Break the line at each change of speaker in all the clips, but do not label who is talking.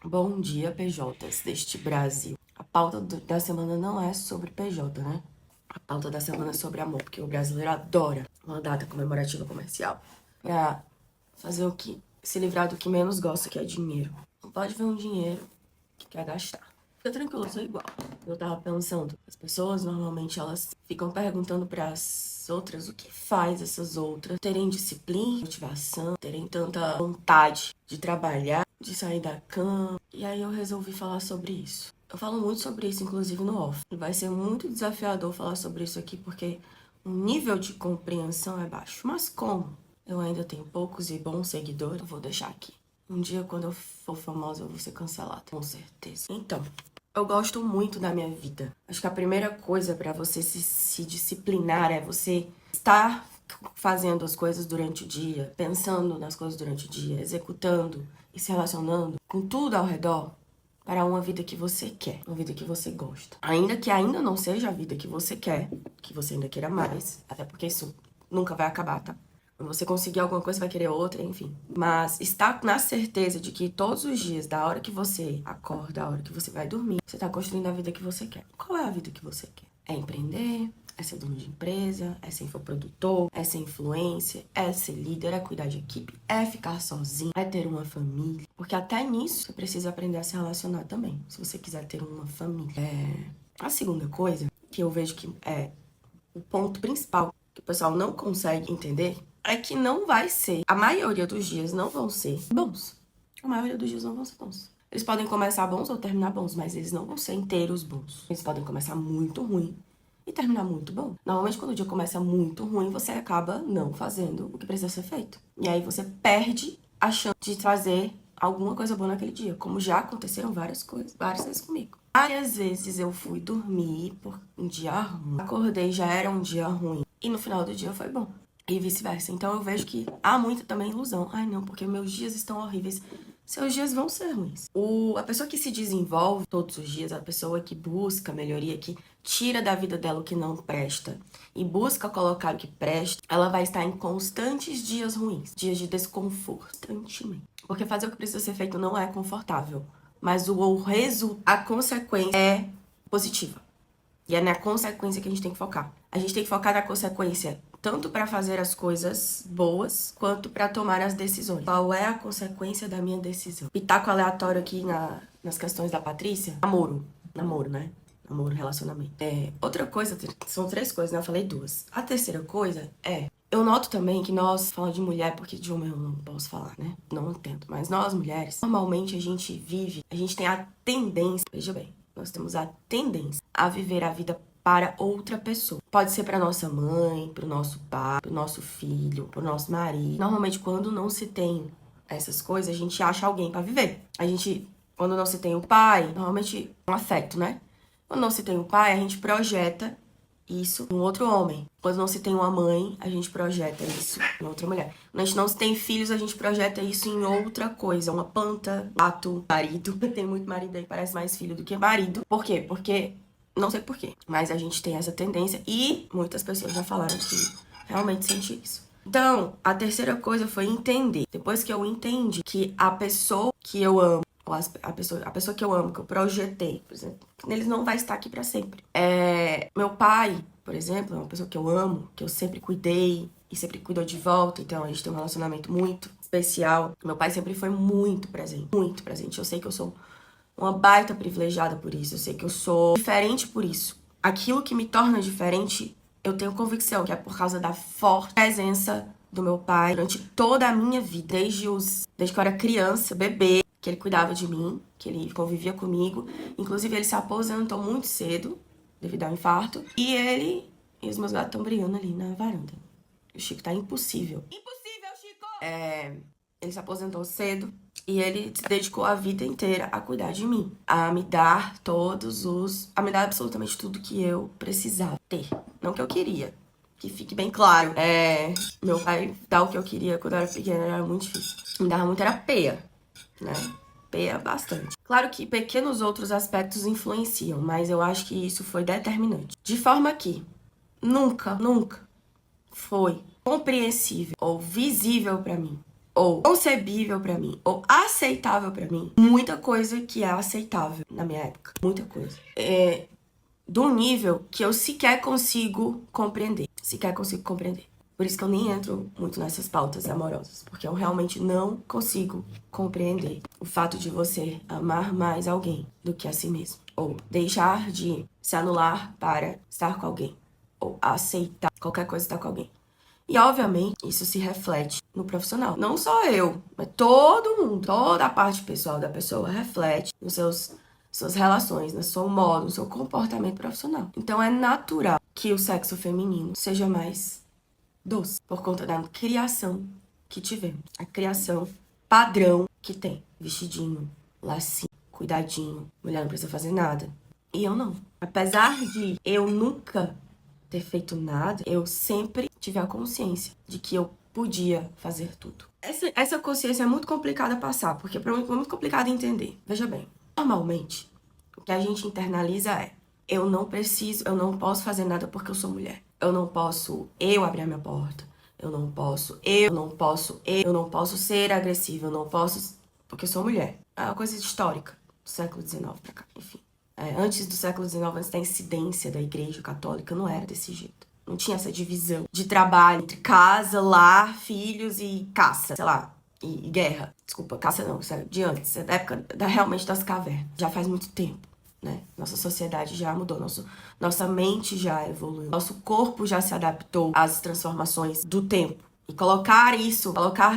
Bom dia, PJs deste Brasil. A pauta da semana não é sobre PJ, né? A pauta da semana é sobre amor, porque o brasileiro adora uma data comemorativa comercial pra fazer o que? Se livrar do que menos gosta, que é dinheiro. Não pode ver um dinheiro que quer gastar. Fica tranquilo, eu sou igual. Eu tava pensando, as pessoas normalmente elas ficam perguntando pras outras o que faz essas outras terem disciplina, motivação, terem tanta vontade de trabalhar, de sair da cama. E aí eu resolvi falar sobre isso. Eu falo muito sobre isso, inclusive no off. Vai ser muito desafiador falar sobre isso aqui, porque o nível de compreensão é baixo. Mas como eu ainda tenho poucos e bons seguidores, eu vou deixar aqui. Um dia, quando eu for famosa, eu vou ser cancelada, com certeza. Então, eu gosto muito da minha vida. Acho que a primeira coisa pra você se disciplinar é você estar fazendo as coisas durante o dia, pensando nas coisas durante o dia, executando e se relacionando com tudo ao redor para uma vida que você quer, uma vida que você gosta. Ainda que ainda não seja a vida que você quer, que você ainda queira mais, até porque isso nunca vai acabar, tá? Quando você conseguir alguma coisa, vai querer outra, enfim. Mas estar na certeza de que todos os dias, da hora que você acorda, da hora que você vai dormir, você tá construindo a vida que você quer. Qual é a vida que você quer? É empreender? É ser dono de empresa? É ser infoprodutor? É ser influencer? É ser líder? É cuidar de equipe? É ficar sozinho? É ter uma família? Porque até nisso você precisa aprender a se relacionar também, se você quiser ter uma família. A segunda coisa que eu vejo que é o ponto principal que o pessoal não consegue entender é que não vai ser, a maioria dos dias não vão ser bons. A maioria dos dias não vão ser bons. Eles podem começar bons ou terminar bons, mas eles não vão ser inteiros bons. Eles podem começar muito ruim e terminar muito bom. Normalmente, quando o dia começa muito ruim, você acaba não fazendo o que precisa ser feito. E aí você perde a chance de trazer alguma coisa boa naquele dia, como já aconteceram várias vezes comigo. Várias vezes eu fui dormir por um dia ruim, acordei, já era um dia ruim, e no final do dia foi bom. E vice-versa. Então eu vejo que há muita também ilusão. Ai, não, porque meus dias estão horríveis. Seus dias vão ser ruins. A pessoa que se desenvolve todos os dias, a pessoa que busca melhoria, que tira da vida dela o que não presta e busca colocar o que presta, ela vai estar em constantes dias ruins, dias de desconforto, constantemente. Porque fazer o que precisa ser feito não é confortável, mas a consequência é positiva. E é na consequência que a gente tem que focar. A gente tem que focar na consequência tanto para fazer as coisas boas, quanto para tomar as decisões. Qual é a consequência da minha decisão? Pitaco aleatório aqui nas questões da Patrícia. Namoro, né? Namoro, relacionamento. Outra coisa, são três coisas, né? Eu falei duas. A terceira coisa eu noto também que nós, falando de mulher, porque de homem eu não posso falar, né? Não entendo. Mas nós, mulheres, normalmente a gente tem a tendência, veja bem, nós temos a tendência a viver a vida para outra pessoa. Pode ser para nossa mãe, para o nosso pai, para o nosso filho, para o nosso marido. Normalmente, quando não se tem essas coisas, a gente acha alguém para viver. Quando não se tem o pai, normalmente um afeto, né? Quando não se tem o pai, a gente projeta isso em um outro homem. Quando não se tem uma mãe, a gente projeta isso em outra mulher. Quando a gente não se tem filhos, a gente projeta isso em outra coisa. Uma planta, gato, marido. Tem muito marido aí que parece mais filho do que marido. Por quê? Porque, não sei por quê, mas a gente tem essa tendência e muitas pessoas já falaram que realmente sente isso. Então, a terceira coisa foi entender. Depois que eu entendi que a pessoa que eu amo, ou a pessoa que eu amo, que eu projetei, por exemplo, eles não vai estar aqui pra sempre. Meu pai, por exemplo, é uma pessoa que eu amo, que eu sempre cuidei e sempre cuidou de volta, então a gente tem um relacionamento muito especial. Meu pai sempre foi muito presente, muito presente. Eu sei que eu sou uma baita privilegiada por isso, eu sei que eu sou diferente por isso. Aquilo que me torna diferente, eu tenho convicção que é por causa da forte presença do meu pai durante toda a minha vida, desde que eu era criança, bebê, que ele cuidava de mim, que ele convivia comigo. Inclusive, ele se aposentou muito cedo, devido ao infarto. E os meus gatos estão brigando ali na varanda. O Chico tá impossível. Impossível, Chico! Ele se aposentou cedo e ele se dedicou a vida inteira a cuidar de mim. A me dar a me dar absolutamente tudo que eu precisava ter. Não que eu queria. Que fique bem claro. Meu pai dar o que eu queria quando eu era pequena era muito difícil. Me dava muita peia, né? Peia bastante. Claro que pequenos outros aspectos influenciam, mas eu acho que isso foi determinante. De forma que nunca foi compreensível ou visível pra mim, ou concebível pra mim, ou aceitável pra mim, muita coisa que é aceitável na minha época. Muita coisa. De um nível que eu sequer consigo compreender. Sequer consigo compreender. Por isso que eu nem entro muito nessas pautas amorosas. Porque eu realmente não consigo compreender o fato de você amar mais alguém do que a si mesmo. Ou deixar de se anular para estar com alguém. Ou aceitar qualquer coisa estar com alguém. E, obviamente, isso se reflete no profissional. Não só eu, mas todo mundo. Toda a parte pessoal da pessoa reflete nos suas relações, no seu modo, no seu comportamento profissional. Então, é natural que o sexo feminino seja mais doce, por conta da criação que tivemos. A criação padrão que tem. Vestidinho, lacinho, cuidadinho, mulher não precisa fazer nada. E eu não. Apesar de eu nunca ter feito nada, eu sempre tive a consciência de que eu podia fazer tudo. Essa consciência é muito complicada a passar, porque para mim é muito complicado entender. Veja bem, normalmente, o que a gente internaliza é: eu não posso fazer nada porque eu sou mulher. Eu não posso abrir a minha porta. Eu não posso ser agressiva. Eu não posso, porque eu sou mulher. É uma coisa histórica, do século XIX pra cá, enfim. Antes do século XIX, antes da incidência da Igreja Católica, não era desse jeito. Não tinha essa divisão de trabalho entre casa, lar, filhos e caça, sei lá, e guerra. Desculpa, caça não, isso é de antes, é da época realmente das cavernas. Já faz muito tempo, né? Nossa sociedade já mudou, nossa mente já evoluiu, nosso corpo já se adaptou às transformações do tempo. E colocar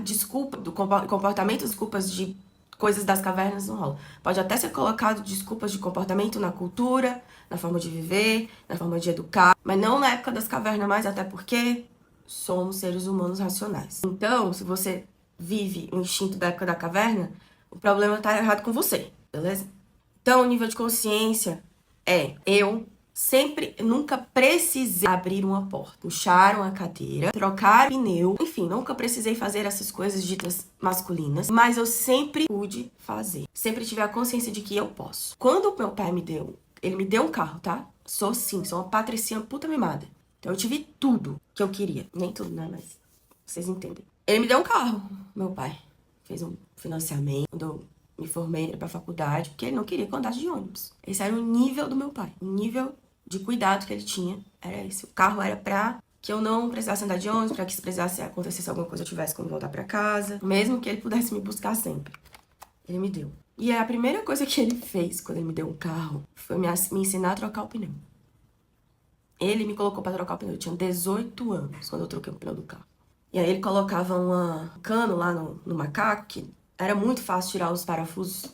desculpa do comportamento, desculpas de coisas das cavernas não rola. Pode até ser colocado desculpas de comportamento na cultura, na forma de viver, na forma de educar, mas não na época das cavernas mais, até porque somos seres humanos racionais. Então, se você vive o instinto da época da caverna, o problema tá errado com você, beleza? Então, o nível de consciência eu nunca precisei abrir uma porta, puxar uma cadeira, trocar pneu, enfim, nunca precisei fazer essas coisas ditas masculinas, mas eu sempre pude fazer. Sempre tive a consciência de que eu posso. Quando o meu pai ele me deu um carro, tá? Sou uma patricinha puta mimada. Então eu tive tudo que eu queria. Nem tudo, né? Mas vocês entendem. Ele me deu um carro, meu pai. Fez um financiamento, quando eu me formei, pra faculdade, porque ele não queria que eu andasse de ônibus. Esse era o nível do meu pai. O nível de cuidado que ele tinha era esse. O carro era pra que eu não precisasse andar de ônibus, pra que se precisasse acontecesse alguma coisa eu tivesse como voltar pra casa, mesmo que ele pudesse me buscar sempre. Ele me deu. E a primeira coisa que ele fez quando ele me deu um carro foi me ensinar a trocar o pneu. Ele me colocou pra trocar o pneu. Eu tinha 18 anos quando eu troquei o pneu do carro. E aí ele colocava um cano lá no macaco, que era muito fácil tirar os parafusos.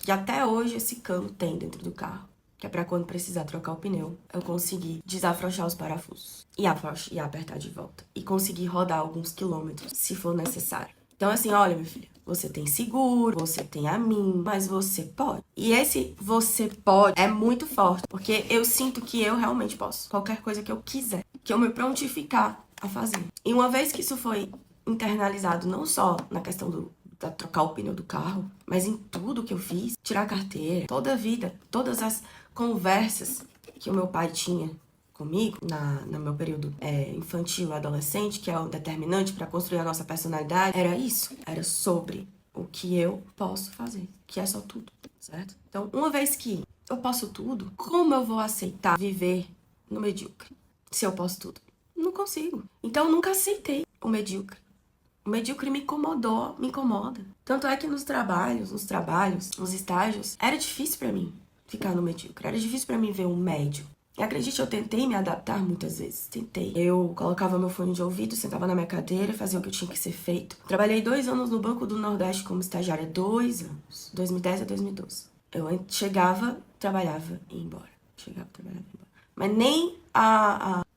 E até hoje esse cano tem dentro do carro, que é pra quando precisar trocar o pneu, eu conseguir desafrouxar os parafusos e apertar de volta. E conseguir rodar alguns quilômetros, se for necessário. Então assim, olha, minha filha, você tem seguro, você tem a mim, mas você pode. E esse você pode é muito forte, porque eu sinto que eu realmente posso. Qualquer coisa que eu quiser, que eu me prontificar a fazer. E uma vez que isso foi internalizado, não só na questão da trocar o pneu do carro, mas em tudo que eu fiz, tirar a carteira, toda a vida, todas as conversas que o meu pai tinha comigo no meu período infantil, adolescente, que é o determinante para construir a nossa personalidade, era isso. Era sobre o que eu posso fazer, que é só tudo, certo? Então, uma vez que eu posso tudo, como eu vou aceitar viver no medíocre? Se eu posso tudo? Não consigo. Então, eu nunca aceitei o medíocre. O medíocre me incomoda. Tanto é que nos estágios, era difícil pra mim ficar no medíocre. Era difícil pra mim ver um médio. E acredite, eu tentei me adaptar muitas vezes. Tentei. Eu colocava meu fone de ouvido, sentava na minha cadeira, fazia o que eu tinha que ser feito. Trabalhei 2 anos no Banco do Nordeste como estagiária. 2 anos. 2010 a 2012. Eu chegava, trabalhava e ia embora. Mas nem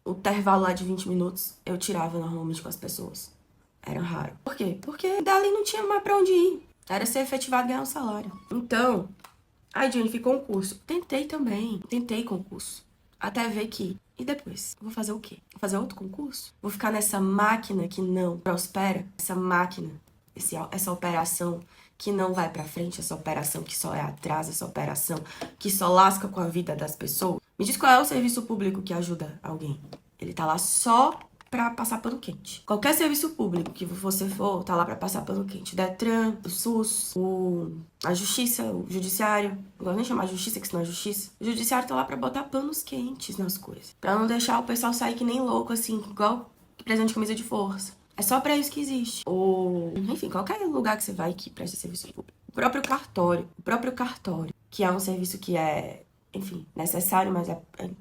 o intervalo lá de 20 minutos eu tirava normalmente com as pessoas. Era raro. Por quê? Porque dali não tinha mais pra onde ir. Era ser efetivado e ganhar um salário. Então, aí Jenny, concurso. Tentei também. Tentei concurso. Até ver que... E depois? Vou fazer o quê? Vou fazer outro concurso? Vou ficar nessa máquina que não prospera? Essa máquina, essa operação que não vai pra frente? Essa operação que só é atraso? Essa operação que só lasca com a vida das pessoas? Me diz qual é o serviço público que ajuda alguém. Ele tá lá só pra passar pano quente. Qualquer serviço público que você for, tá lá pra passar pano quente. O Detran, o SUS, a Justiça, o Judiciário. Não gosto nem de chamar de Justiça, que isso não é Justiça. O Judiciário tá lá pra botar panos quentes nas coisas. Pra não deixar o pessoal sair que nem louco, assim, igual presidente de camisa de força. É só pra isso que existe. Ou, enfim, qualquer lugar que você vai que preste serviço público. O próprio cartório, que é um serviço que é, enfim, necessário, mas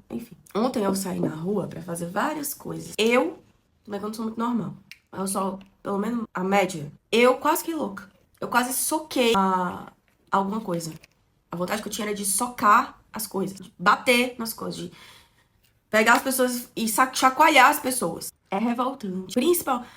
enfim. Ontem eu saí na rua pra fazer várias coisas. Também que eu não sou muito normal. Eu só, pelo menos a média, eu quase que louca. Eu quase soquei alguma coisa. A vontade que eu tinha era de socar as coisas, de bater nas coisas, de pegar as pessoas e chacoalhar as pessoas. É revoltante.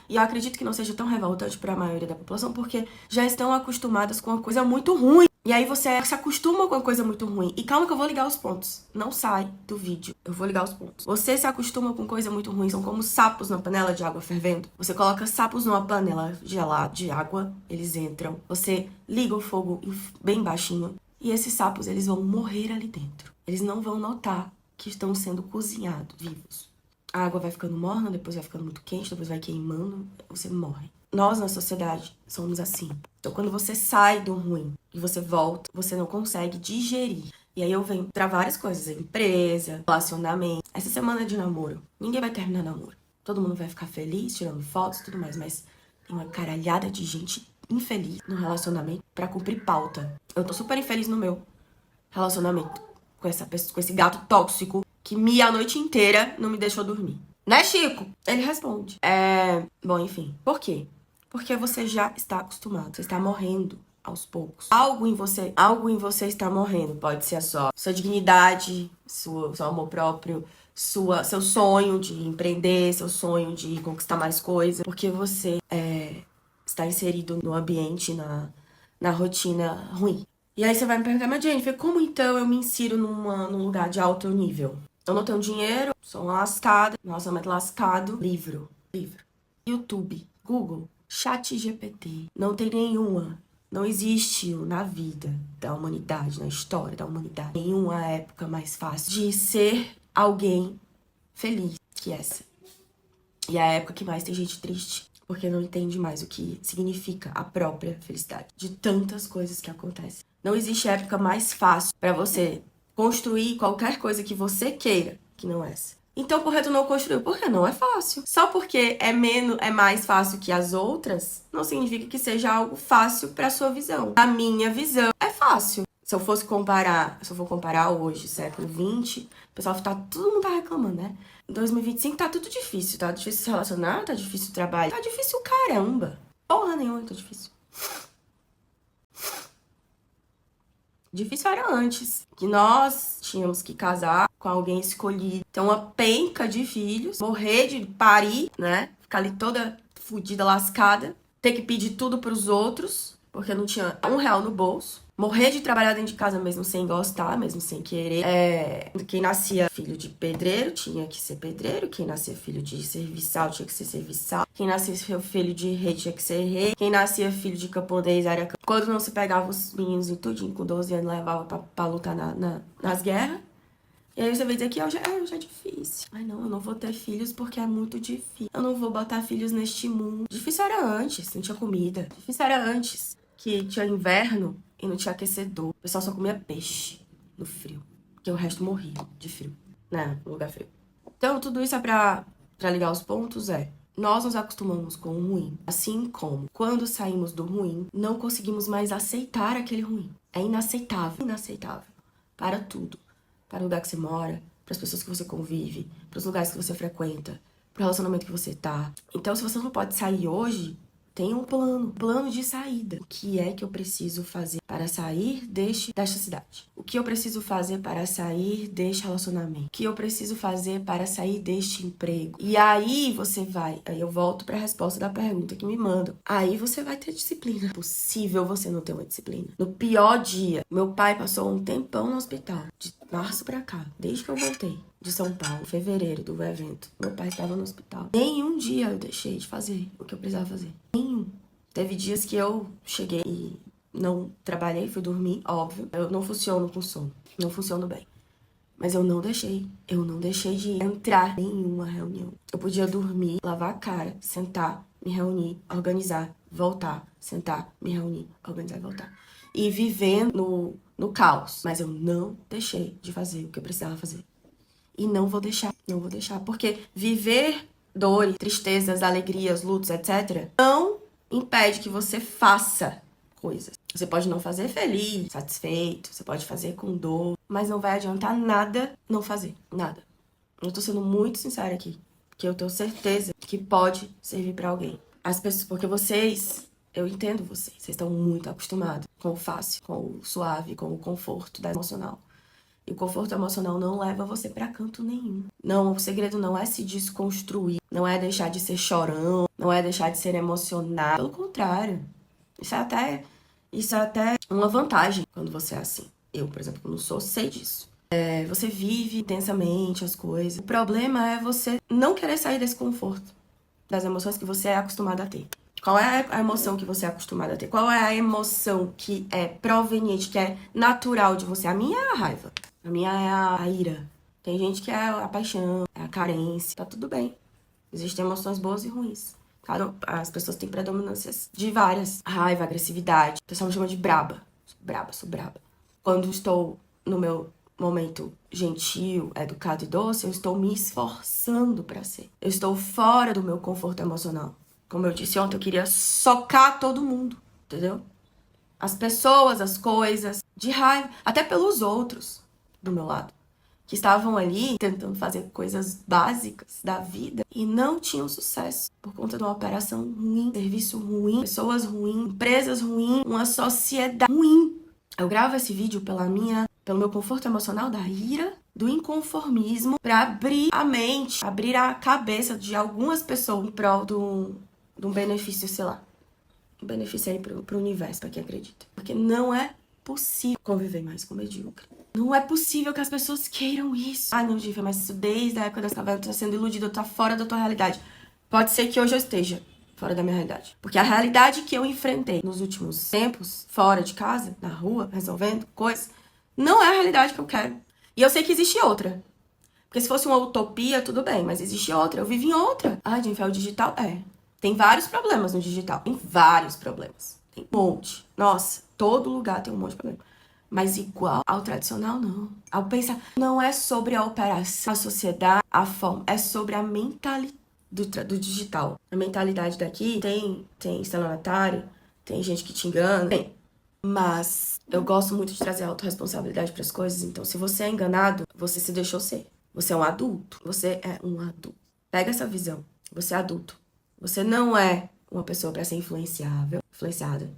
E eu acredito que não seja tão revoltante para a maioria da população, porque já estão acostumadas com uma coisa muito ruim. E aí você se acostuma com uma coisa muito ruim. E calma que eu vou ligar os pontos. Não sai do vídeo. Eu vou ligar os pontos. Você se acostuma com coisa muito ruim. São como sapos na panela de água fervendo. Você coloca sapos numa panela gelada de água. Eles entram. Você liga o fogo bem baixinho. E esses sapos, eles vão morrer ali dentro. Eles não vão notar que estão sendo cozinhados vivos. A água vai ficando morna, depois vai ficando muito quente, depois vai queimando, você morre. Nós, na sociedade, somos assim. Então, quando você sai do ruim e você volta, você não consegue digerir. E aí eu venho pra várias coisas, empresa, relacionamento. Essa semana de namoro, ninguém vai terminar namoro. Todo mundo vai ficar feliz, tirando fotos e tudo mais, mas tem uma caralhada de gente infeliz no relacionamento pra cumprir pauta. Eu tô super infeliz no meu relacionamento com esse gato tóxico que mia a noite inteira não me deixou dormir. Né, Chico? Ele responde. Bom, enfim. Por quê? Porque você já está acostumado. Você está morrendo aos poucos. Algo em você está morrendo. Pode ser a sua dignidade, seu amor próprio, seu sonho de empreender, seu sonho de conquistar mais coisas. Porque você está inserido no ambiente, na rotina ruim. E aí você vai me perguntar, mas Jennifer, como então eu me insiro num lugar de alto nível? Eu não tenho dinheiro, sou uma lascada, nossa, mas lascado. Livro. YouTube, Google, ChatGPT. Não tem nenhuma. Não existe na vida da humanidade, na história da humanidade, nenhuma época mais fácil de ser alguém feliz que essa. E é a época que mais tem gente triste, porque não entende mais o que significa a própria felicidade, de tantas coisas que acontecem. Não existe época mais fácil pra você construir qualquer coisa que você queira, que não essa. Então, por que tu não construiu? Porque não é fácil. Só porque é mais fácil que as outras, não significa que seja algo fácil pra sua visão. A minha visão é fácil. Se eu for comparar hoje, século XX, o pessoal todo mundo tá reclamando, né? Em 2025 tá tudo difícil, tá difícil se relacionar, tá difícil trabalhar, tá difícil caramba. Porra nenhuma, tá difícil. Difícil era antes, que nós tínhamos que casar com alguém escolhido, ter uma penca de filhos, morrer de parir, né? Ficar ali toda fodida, lascada, ter que pedir tudo pros outros, porque não tinha R$1 no bolso. Morrer de trabalhar dentro de casa mesmo sem gostar, mesmo sem querer. Quem nascia filho de pedreiro tinha que ser pedreiro. Quem nascia filho de serviçal tinha que ser serviçal. Quem nascia filho de rei tinha que ser rei. Quem nascia filho de camponês era camponês. Quando não se pegava os meninos em tudinho, com 12 anos, levava pra lutar nas guerras. E aí você vai dizer que hoje é difícil. Ai não, eu não vou ter filhos porque é muito difícil. Eu não vou botar filhos neste mundo. Difícil era antes, não tinha comida. Difícil era antes, que tinha inverno e não tinha aquecedor. O pessoal só comia peixe no frio. Porque o resto morria de frio, né? No lugar frio. Então, tudo isso é pra ligar os pontos, nós nos acostumamos com o ruim. Assim como, quando saímos do ruim, não conseguimos mais aceitar aquele ruim. É inaceitável. Inaceitável. Para tudo. Para o lugar que você mora, para as pessoas que você convive, para os lugares que você frequenta, para o relacionamento que você tá. Então, se você não pode sair hoje, tem um plano de saída. O que é que eu preciso fazer para sair desta cidade? O que eu preciso fazer para sair deste relacionamento? O que eu preciso fazer para sair deste emprego? E aí aí eu volto para a resposta da pergunta que me mandam. Aí você vai ter disciplina. É possível você não ter uma disciplina. No pior dia, meu pai passou um tempão no hospital, de março pra cá, desde que eu voltei de São Paulo, em fevereiro do evento. Meu pai estava no hospital. Nenhum dia eu deixei de fazer o que eu precisava fazer. Nenhum. Teve dias que eu cheguei e não trabalhei, fui dormir, óbvio. Eu não funciono com sono. Não funciono bem. Mas eu não deixei de entrar em nenhuma reunião. Eu podia dormir, lavar a cara, sentar, me reunir, organizar, voltar, sentar, me reunir, organizar e voltar. E vivendo no caos. Mas eu não deixei de fazer o que eu precisava fazer. E não vou deixar, porque viver dores, tristezas, alegrias, lutos, etc., não impede que você faça coisas. Você pode não fazer feliz, satisfeito, você pode fazer com dor, mas não vai adiantar nada não fazer, nada. Eu tô sendo muito sincera aqui, porque eu tenho certeza que pode servir pra alguém. As pessoas, porque eu entendo vocês estão muito acostumados com o fácil, com o suave, com o conforto da emocional. E o conforto emocional não leva você pra canto nenhum. Não, o segredo não é se desconstruir, não é deixar de ser chorão, não é deixar de ser emocionado. Pelo contrário, isso é até uma vantagem quando você é assim. Eu, por exemplo, não sou, sei disso. Você vive intensamente as coisas. O problema é você não querer sair desse conforto, das emoções que você é acostumado a ter. Qual é a emoção que você é acostumado a ter? Qual é a emoção que é proveniente, que é natural de você? A minha é a raiva. A minha é a ira. Tem gente que é a paixão, é a carência. Tá tudo bem. Existem emoções boas e ruins. As pessoas têm predominâncias de várias. Raiva, agressividade. O pessoal me chama de braba. Sou braba. Quando estou no meu momento gentil, educado e doce, eu estou me esforçando pra ser. Eu estou fora do meu conforto emocional. Como eu disse ontem, eu queria socar todo mundo, entendeu? As pessoas, as coisas, de raiva, até pelos outros do meu lado, que estavam ali tentando fazer coisas básicas da vida e não tinham sucesso por conta de uma operação ruim, serviço ruim, pessoas ruins, empresas ruins, uma sociedade ruim. Eu gravo esse vídeo pelo meu conforto emocional da ira, do inconformismo, pra abrir a mente, abrir a cabeça de algumas pessoas em prol de um benefício, sei lá. Um benefício aí pro universo, pra quem acredita. Porque não é possível conviver mais com medíocre. Não é possível que as pessoas queiram isso. Ah, não, Gívia, mas isso desde a época da escravidão, tu tá sendo iludido, tu tá fora da tua realidade. Pode ser que hoje eu esteja fora da minha realidade. Porque a realidade que eu enfrentei nos últimos tempos, fora de casa, na rua, resolvendo coisas, não é a realidade que eu quero. E eu sei que existe outra. Porque se fosse uma utopia, tudo bem, mas existe outra. Eu vivo em outra. Ah, Jennifer, o digital tem vários problemas no digital. Tem vários problemas. Tem um monte. Nossa, todo lugar tem um monte de problema. Mas igual ao tradicional, não. Ao pensar, não é sobre a operação, a sociedade, a forma. É sobre a mentalidade do digital. A mentalidade daqui tem estelionatário, tem gente que te engana. Tem. Mas eu gosto muito de trazer autorresponsabilidade para as coisas. Então, se você é enganado, você se deixou ser. Você é um adulto. Você é um adulto. Pega essa visão. Você é adulto. Você não é uma pessoa para ser influenciada.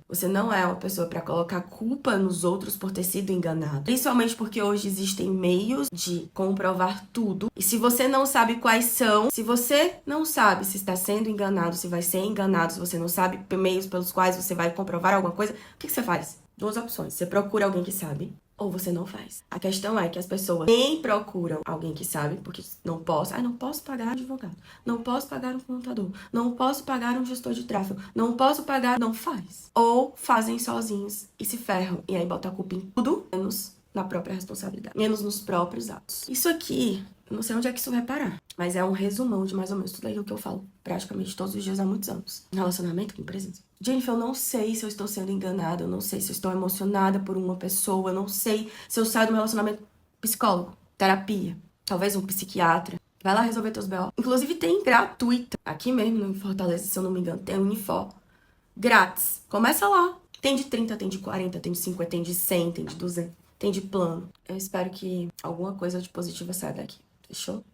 Você não é uma pessoa para colocar culpa nos outros por ter sido enganado. Principalmente porque hoje existem meios de comprovar tudo. E se você não sabe quais são, se você não sabe se está sendo enganado, se vai ser enganado, se você não sabe meios pelos quais você vai comprovar alguma coisa, o que você faz? Duas opções. Você procura alguém que sabe, ou você não faz. A questão é que as pessoas nem procuram alguém que sabe, porque não posso. Ah, não posso pagar um advogado. Não posso pagar um contador. Não posso pagar um gestor de tráfego. Não posso pagar. Não faz. Ou fazem sozinhos e se ferram. E aí botam a culpa em tudo, menos na própria responsabilidade. Menos nos próprios atos. Isso aqui, eu não sei onde é que isso vai parar. Mas é um resumão de mais ou menos tudo aquilo que eu falo praticamente todos os dias há muitos anos. Relacionamento com presença. Jennifer, eu não sei se eu estou sendo enganada, eu não sei se eu estou emocionada por uma pessoa, eu não sei se eu saio do meu relacionamento. Psicólogo, terapia, talvez um psiquiatra. Vai lá resolver teus B.O. Inclusive tem gratuita. Aqui mesmo em Fortaleza, se eu não me engano, tem um Unifor. Grátis. Começa lá. Tem de 30, tem de 40, tem de 50, tem de 100, tem de 200, tem de plano. Eu espero que alguma coisa de positiva saia daqui. Fechou?